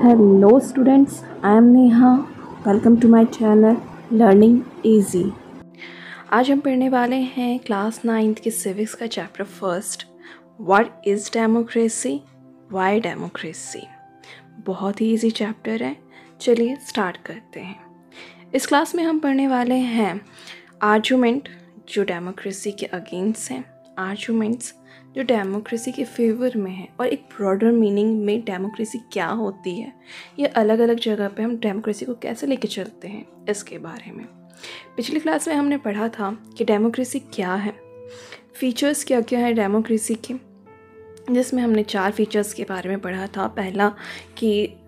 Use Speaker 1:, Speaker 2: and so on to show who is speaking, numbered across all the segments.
Speaker 1: Hello students, I am Neha. Welcome to my channel Learning Easy. आज हम पढ़ने वाले हैं क्लास 9th के सिविक्स का chapter first, what is democracy, why democracy. बहुत ही इजी चैप्टर है, चलिए स्टार्ट करते हैं। इस क्लास में हम पढ़ने वाले हैं आर्गूमेंट जो डेमोक्रेसी के अगेंस्ट हैं, आर्गूमेंट्स जो डेमोक्रेसी के फेवर में है, और एक ब्रॉडर मीनिंग में डेमोक्रेसी क्या होती है, ये अलग अलग जगह पे हम डेमोक्रेसी को कैसे लेके चलते हैं इसके बारे में। पिछली क्लास में हमने पढ़ा था कि डेमोक्रेसी क्या है, फीचर्स क्या क्या है डेमोक्रेसी के, जिसमें हमने 4 फीचर्स के बारे में पढ़ा था। पहला कि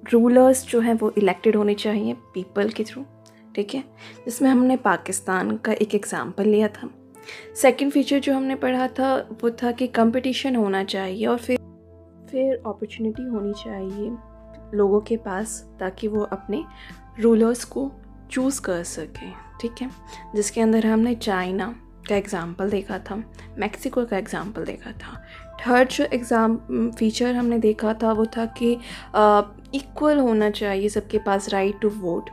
Speaker 1: रूलर्स जो हैं वो इलेक्टेड होने चाहिए पीपल के थ्रू, ठीक है, जिसमें हमने पाकिस्तान का एक एग्जाम्पल लिया था। सेकंड फीचर जो हमने पढ़ा था वो था कि कंपटीशन होना चाहिए और फिर अपॉर्चुनिटी होनी चाहिए लोगों के पास ताकि वो अपने रूलर्स को चूज़ कर सकें, ठीक है, जिसके अंदर हमने चाइना का एग्ज़ाम्पल देखा था, मैक्सिको का एग्ज़ाम्पल देखा था। थर्ड जो फीचर हमने देखा था वो था कि इक्वल होना चाहिए सबके पास राइट टू वोट,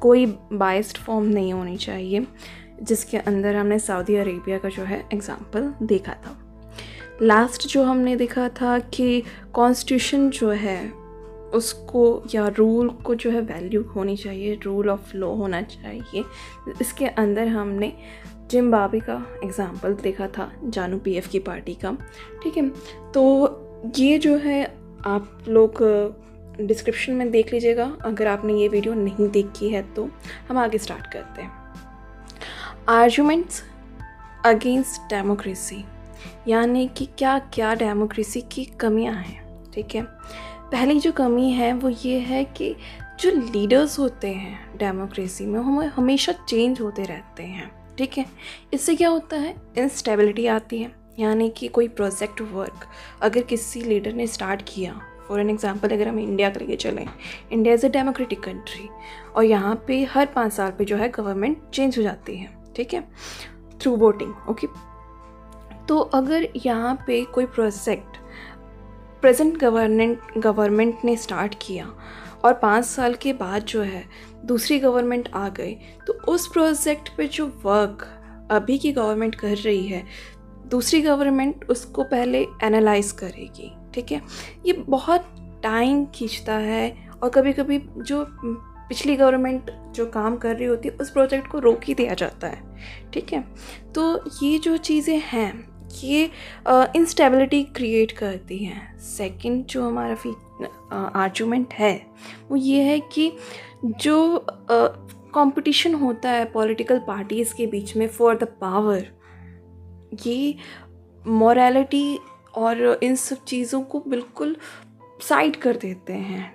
Speaker 1: कोई बाइस्ड फॉर्म नहीं होनी चाहिए, जिसके अंदर हमने सऊदी अरेबिया का जो है एग्ज़ाम्पल देखा था। लास्ट जो हमने देखा था कि कॉन्स्टिट्यूशन जो है उसको या रूल को जो है वैल्यू होनी चाहिए, रूल ऑफ लॉ होना चाहिए। इसके अंदर हमने जिम्बाब्वे का एग्ज़ाम्पल देखा था, जानू पीएफ की पार्टी का, ठीक है। तो ये जो है आप लोग डिस्क्रिप्शन में देख लीजिएगा अगर आपने ये वीडियो नहीं देखी है तो। हम आगे स्टार्ट करते हैं। आर्गूमेंट्स अगेंस्ट डेमोक्रेसी, यानी कि क्या क्या डेमोक्रेसी की कमियां हैं, ठीक है। पहली जो कमी है वो ये है कि जो लीडर्स होते हैं डेमोक्रेसी में वो हमेशा चेंज होते रहते हैं, ठीक है। इससे क्या होता है, इंस्टेबिलिटी आती है, यानी कि कोई प्रोजेक्ट वर्क अगर किसी लीडर ने स्टार्ट किया, फॉर एन एग्जांपल अगर हम इंडिया के लिए चलें, India is a democratic country और यहाँ पे हर 5 साल पे जो है गवर्नमेंट चेंज हो जाती है, ठीक है, थ्रू वोटिंग, ओके। तो अगर यहाँ पे कोई प्रोजेक्ट प्रेजेंट गवर्नमेंट ने स्टार्ट किया और 5 साल के बाद जो है दूसरी गवर्नमेंट आ गई, तो उस प्रोजेक्ट पे जो वर्क अभी की गवर्नमेंट कर रही है दूसरी गवर्नमेंट उसको पहले एनालाइज करेगी, ठीक है। ये बहुत टाइम खींचता है और कभी कभी जो पिछली गवर्नमेंट जो काम कर रही होती है उस प्रोजेक्ट को रोक ही दिया जाता है, ठीक है। तो ये जो चीज़ें हैं ये इंस्टेबिलिटी क्रिएट करती हैं। सेकंड जो हमारा आर्गूमेंट है वो ये है कि जो कंपटीशन होता है पॉलिटिकल पार्टीज़ के बीच में फॉर द पावर, ये मोरालिटी और इन सब चीज़ों को बिल्कुल साइड कर देते हैं।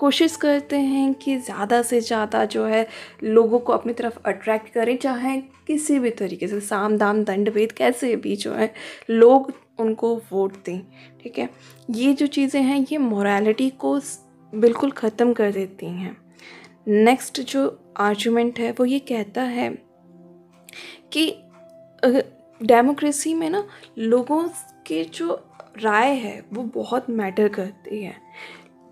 Speaker 1: कोशिश करते हैं कि ज़्यादा से ज़्यादा जो है लोगों को अपनी तरफ अट्रैक्ट करें, चाहे किसी भी तरीके से, साम दाम दंड भेद कैसे भी जो है लोग उनको वोट दें, ठीक है। ये जो चीज़ें हैं ये मोरालिटी को बिल्कुल ख़त्म कर देती हैं। नेक्स्ट जो आर्गूमेंट है वो ये कहता है कि डेमोक्रेसी में ना लोगों के जो राय है वो बहुत मैटर करती है।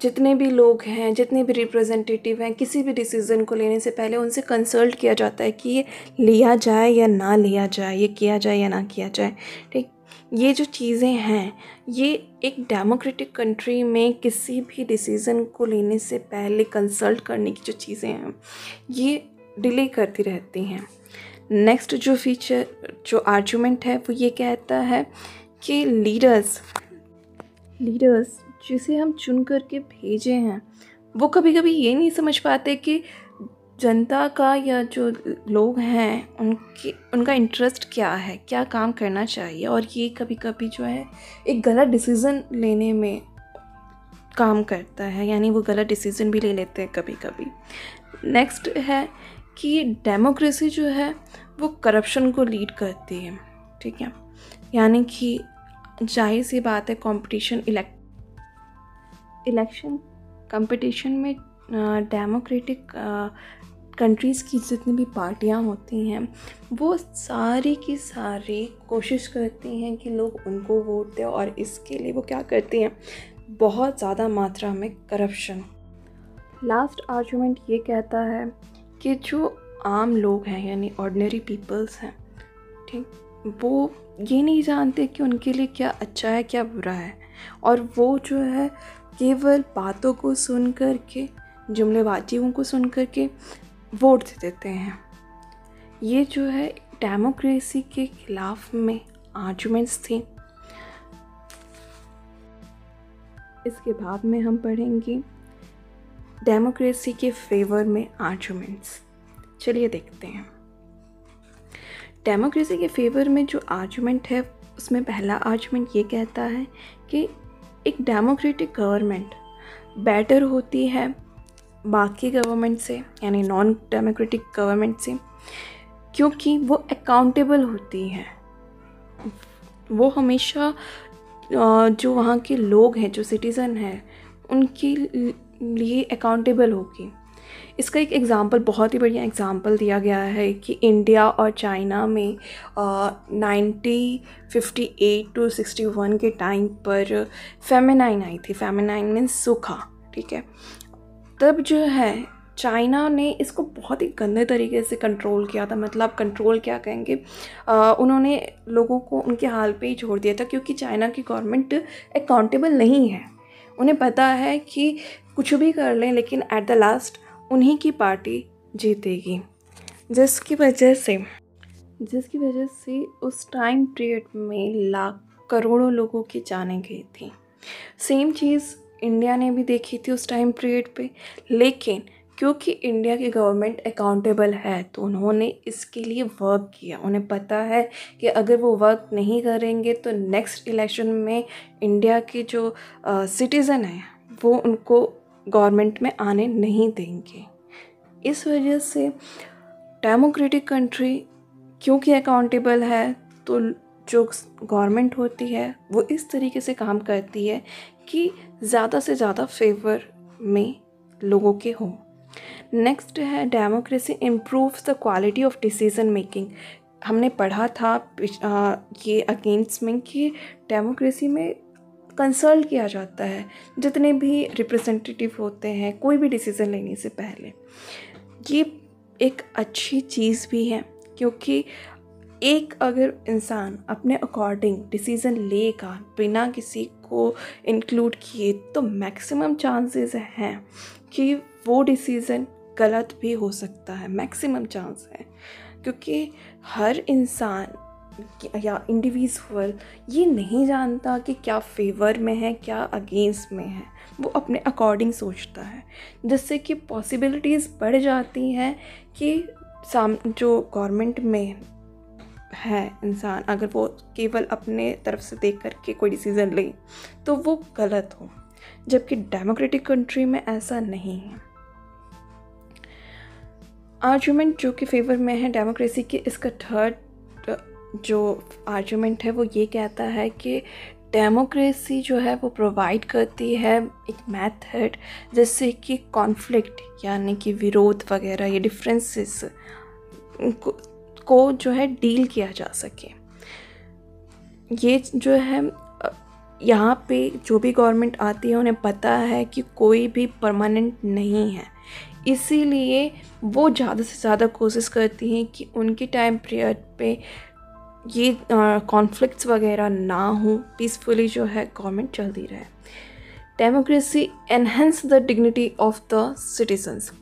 Speaker 1: जितने भी लोग हैं, जितने भी रिप्रेजेंटेटिव हैं, किसी भी डिसीज़न को लेने से पहले उनसे कंसल्ट किया जाता है कि ये लिया जाए या ना लिया जाए, ये किया जाए या ना किया जाए, ठीक। ये जो चीज़ें हैं ये एक डेमोक्रेटिक कंट्री में किसी भी डिसीज़न को लेने से पहले कंसल्ट करने की जो चीज़ें हैं ये डिले करती रहती हैं। नेक्स्ट जो फीचर जो आर्गूमेंट है वो ये कहता है कि लीडर्स जिसे हम चुन करके भेजे हैं वो कभी कभी ये नहीं समझ पाते कि जनता का या जो लोग हैं उनका इंटरेस्ट क्या है, क्या काम करना चाहिए, और ये कभी कभी जो है एक गलत डिसीज़न लेने में काम करता है, यानी वो गलत डिसीज़न भी ले लेते हैं कभी कभी। नेक्स्ट है कि डेमोक्रेसी जो है वो करप्शन को लीड करती है, ठीक है, यानी कि जाहिर सी बात है कंपटीशन इलेक्शन कंपटीशन में डेमोक्रेटिक कंट्रीज़ की जितनी भी पार्टियां होती हैं वो सारी की सारी कोशिश करती हैं कि लोग उनको वोट दें, और इसके लिए वो क्या करती हैं, बहुत ज़्यादा मात्रा में करप्शन। लास्ट आर्गुमेंट ये कहता है कि जो आम लोग हैं यानी ऑर्डिनरी पीपल्स हैं, ठीक, वो ये नहीं जानते कि उनके लिए क्या अच्छा है क्या बुरा है, और वो जो है केवल बातों को सुन कर के, जुमलेबाजियों को सुन कर के वोट दे देते हैं। ये जो है डेमोक्रेसी के खिलाफ में आर्गुमेंट्स थी। इसके बाद में हम पढ़ेंगे डेमोक्रेसी के फेवर में आर्गुमेंट्स। चलिए देखते हैं। डेमोक्रेसी के फेवर में जो आर्गुमेंट है उसमें पहला आर्गुमेंट ये कहता है कि एक डेमोक्रेटिक गवर्नमेंट बेटर होती है बाकी गवर्नमेंट से, यानी नॉन डेमोक्रेटिक गवर्नमेंट से, क्योंकि वो अकाउंटेबल होती है। वो हमेशा जो वहाँ के लोग हैं, जो सिटीज़न हैं, उनके लिए अकाउंटेबल होगी। इसका एक एग्ज़ाम्पल, बहुत ही बढ़िया एग्ज़ाम्पल दिया गया है कि इंडिया और चाइना में 1958 to 61 के टाइम पर फेमिनाइन आई थी। फेमिनाइन मीन्स सूखा, ठीक है। तब जो है चाइना ने इसको बहुत ही गंदे तरीके से कंट्रोल किया था। मतलब कंट्रोल क्या कहेंगे, उन्होंने लोगों को उनके हाल पे ही छोड़ दिया था, क्योंकि चाइना की गवर्नमेंट अकाउंटेबल नहीं है। उन्हें पता है कि कुछ भी कर लें लेकिन एट द लास्ट उन्हीं की पार्टी जीतेगी, जिसकी वजह से उस टाइम पीरियड में लाख करोड़ों लोगों की जानें गई थी। सेम चीज़ इंडिया ने भी देखी थी उस टाइम पीरियड पे, लेकिन क्योंकि इंडिया की गवर्नमेंट अकाउंटेबल है तो उन्होंने इसके लिए वर्क किया। उन्हें पता है कि अगर वो वर्क नहीं करेंगे तो नेक्स्ट इलेक्शन में इंडिया के जो सिटीज़न हैं वो उनको गवर्नमेंट में आने नहीं देंगे। इस वजह से डेमोक्रेटिक कंट्री क्योंकि अकाउंटेबल है तो जो गवर्नमेंट होती है वो इस तरीके से काम करती है कि ज़्यादा से ज़्यादा फेवर में लोगों के हों। नेक्स्ट है democracy improves the quality of decision making. हमने पढ़ा था ये अगेंस्ट में कि डेमोक्रेसी में कंसल्ट किया जाता है जितने भी रिप्रेजेंटेटिव होते हैं कोई भी डिसीज़न लेने से पहले। ये एक अच्छी चीज़ भी है, क्योंकि एक अगर इंसान अपने अकॉर्डिंग डिसीज़न लेगा बिना किसी को इंक्लूड किए तो मैक्सिमम चांसेस हैं कि वो डिसीज़न गलत भी हो सकता है। मैक्सिमम चांस है, क्योंकि हर इंसान या इंडिविजुअल ये नहीं जानता कि क्या फेवर में है क्या अगेंस्ट में है। वो अपने अकॉर्डिंग सोचता है, जिससे कि पॉसिबिलिटीज़ बढ़ जाती हैं कि जो गवर्नमेंट में है इंसान, अगर वो केवल अपने तरफ से देख करके कोई डिसीज़न ले तो वो गलत हो, जबकि डेमोक्रेटिक कंट्री में ऐसा नहीं है। आर्गुमेंट जो कि फेवर में है डेमोक्रेसी के, इसका थर्ड जो आर्गुमेंट है वो ये कहता है कि डेमोक्रेसी जो है वो प्रोवाइड करती है एक मेथड जिससे कि कॉन्फ्लिक्ट यानी कि विरोध वगैरह या डिफरेंसेस को जो है डील किया जा सके। ये जो है यहाँ पे जो भी गवर्नमेंट आती है उन्हें पता है कि कोई भी परमानेंट नहीं है, इसीलिए वो ज़्यादा से ज़्यादा कोशिश करती हैं कि उनके टाइम पीरियड पे ये कॉन्फ्लिक्ट्स वगैरह ना हो, पीसफुली जो है गवर्नमेंट चलती रहे। Democracy enhance the dignity of the citizens.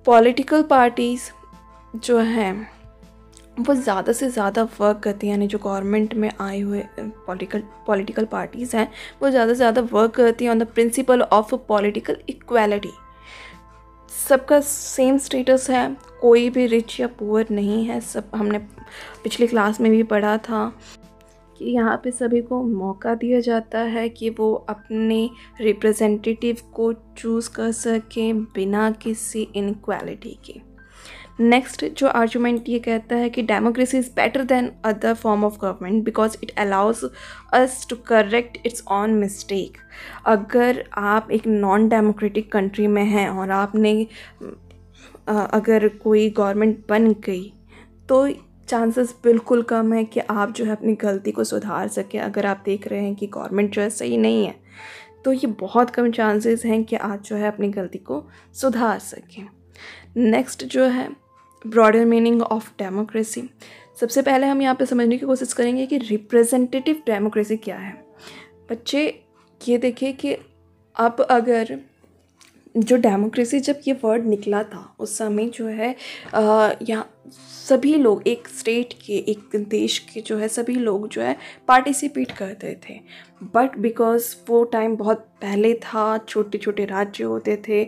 Speaker 1: Political parties जो हैं वो ज़्यादा से ज़्यादा वर्क करती हैं, यानी जो गवर्नमेंट में आए हुए पॉलिटिकल पार्टीज़ हैं वो ज़्यादा से ज़्यादा वर्क करती हैं on the principle of political equality. सबका सेम स्टेटस है, कोई भी रिच या पुअर नहीं है। सब हमने पिछली क्लास में भी पढ़ा था कि यहाँ पे सभी को मौका दिया जाता है कि वो अपने रिप्रेजेंटेटिव को चूज़ कर सकें बिना किसी इनक्वालिटी के। नेक्स्ट जो आर्गुमेंट ये कहता है कि democracy is better than other form of government because it allows us to correct its own mistake. अगर आप एक नॉन डेमोक्रेटिक कंट्री में हैं और आपने अगर कोई गवर्नमेंट बन गई तो चांसेस बिल्कुल कम है कि आप जो है अपनी गलती को सुधार सकें। अगर आप देख रहे हैं कि गवर्नमेंट जो है सही नहीं है तो ये बहुत कम चांसेस हैं कि आप जो है अपनी गलती को सुधार सकें। नेक्स्ट जो है ब्रॉडर मीनिंग ऑफ डेमोक्रेसी। सबसे पहले हम यहाँ पे समझने की कोशिश करेंगे कि रिप्रेजेंटेटिव डेमोक्रेसी क्या है। बच्चे ये देखिए कि अब अगर जो डेमोक्रेसी, जब ये वर्ड निकला था उस समय जो है यहाँ सभी लोग, एक स्टेट के, एक देश के जो है सभी लोग जो है पार्टिसिपेट करते थे। बट बिकॉज वो टाइम बहुत पहले था, छोटे छोटे राज्य होते थे,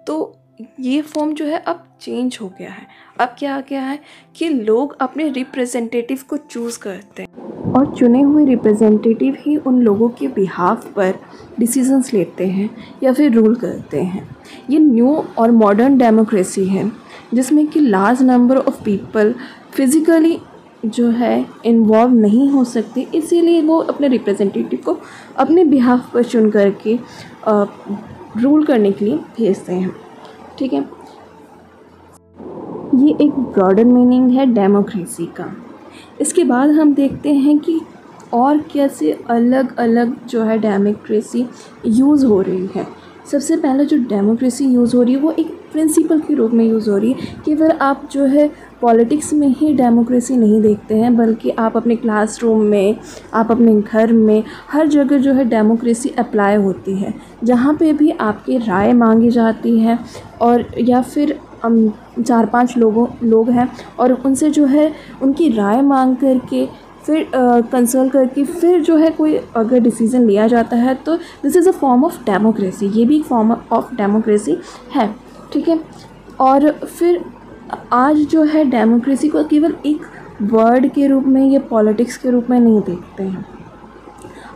Speaker 1: तो ये फॉर्म जो है अब चेंज हो गया है। अब क्या आ गया है कि लोग अपने रिप्रेजेंटेटिव को चूज़ करते हैं और चुने हुए रिप्रेजेंटेटिव ही उन लोगों के बिहाफ पर डिसीजंस लेते हैं या फिर रूल करते हैं। ये न्यू और मॉडर्न डेमोक्रेसी है जिसमें कि large number of people physically जो है इन्वॉल्व नहीं हो सकते, इसीलिए वो अपने रिप्रेजेंटेटिव को अपने बिहाफ पर चुन करके रूल करने के लिए भेजते हैं। ठीक है, ये एक ब्रॉडर मीनिंग है डेमोक्रेसी का। इसके बाद हम देखते हैं कि और कैसे अलग अलग जो है डेमोक्रेसी यूज़ हो रही है। सबसे पहले जो डेमोक्रेसी यूज़ हो रही है वो एक प्रिंसिपल के रूप में यूज़ हो रही है। केवल आप जो है पॉलिटिक्स में ही डेमोक्रेसी नहीं देखते हैं, बल्कि आप अपने क्लासरूम में, आप अपने घर में, हर जगह जो है डेमोक्रेसी अप्लाई होती है। जहाँ पे भी आपकी राय मांगी जाती है और या फिर 4-5 लोग हैं और उनसे जो है उनकी राय मांग करके फिर कंसल्ट करके फिर जो है कोई अगर डिसीज़न लिया जाता है, तो this is a form of democracy. ये भी एक फॉर्म ऑफ डेमोक्रेसी है। ठीक है, और फिर आज जो है डेमोक्रेसी को केवल एक वर्ड के रूप में या पॉलिटिक्स के रूप में नहीं देखते हैं।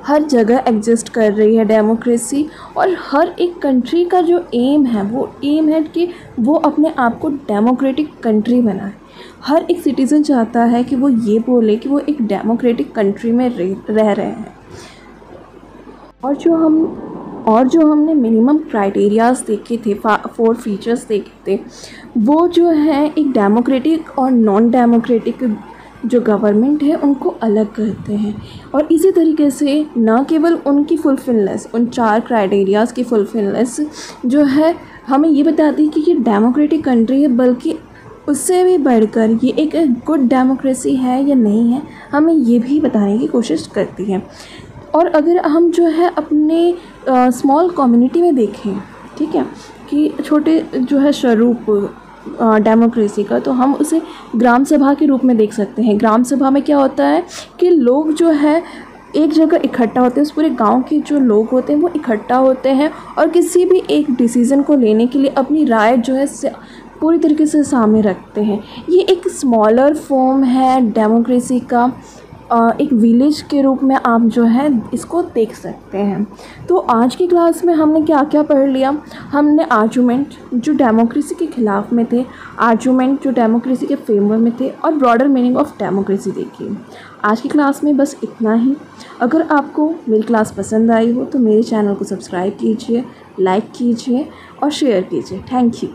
Speaker 1: हर जगह एग्जिस्ट कर रही है डेमोक्रेसी, और हर एक कंट्री का जो एम है वो एम है कि वो अपने आप को डेमोक्रेटिक कंट्री बनाए। हर एक सिटीज़न चाहता है कि वो ये बोले कि वो एक डेमोक्रेटिक कंट्री में रह रहे हैं। और जो हमने मिनिमम क्राइटेरियाज़ देखे थे, 4 फीचर्स देखे थे, वो जो है एक डेमोक्रेटिक और नॉन डेमोक्रेटिक जो गवर्नमेंट है उनको अलग करते हैं। और इसी तरीके से न केवल उनकी फुलफिलनेस, उन 4 क्राइटेरियाज़ की फुलफिलनेस जो है हमें ये बताती है कि ये डेमोक्रेटिक कंट्री है, बल्कि उससे भी बढ़कर ये एक गुड डेमोक्रेसी है या नहीं है, हमें ये भी बताने की कोशिश करती है। और अगर हम जो है अपने स्मॉल कम्युनिटी में देखें, ठीक है, कि छोटे जो है स्वरूप डेमोक्रेसी का, तो हम उसे ग्राम सभा के रूप में देख सकते हैं। ग्राम सभा में क्या होता है कि लोग जो है एक जगह इकट्ठा होते हैं, उस पूरे गांव के जो लोग होते हैं वो इकट्ठा होते हैं और किसी भी एक डिसीज़न को लेने के लिए अपनी राय जो है पूरी तरीके से सामने रखते हैं। ये एक स्मॉलर फॉर्म है डेमोक्रेसी का, एक विलेज के रूप में आप जो है इसको देख सकते हैं। तो आज की क्लास में हमने क्या क्या पढ़ लिया। हमने आर्गुमेंट जो डेमोक्रेसी के ख़िलाफ़ में थे, आर्गुमेंट जो डेमोक्रेसी के फेवर में थे, और ब्रॉडर मीनिंग ऑफ डेमोक्रेसी देखी। आज की क्लास में बस इतना ही। अगर आपको मेरी क्लास पसंद आई हो तो मेरे चैनल को सब्सक्राइब कीजिए, लाइक कीजिए और शेयर कीजिए। Thank you.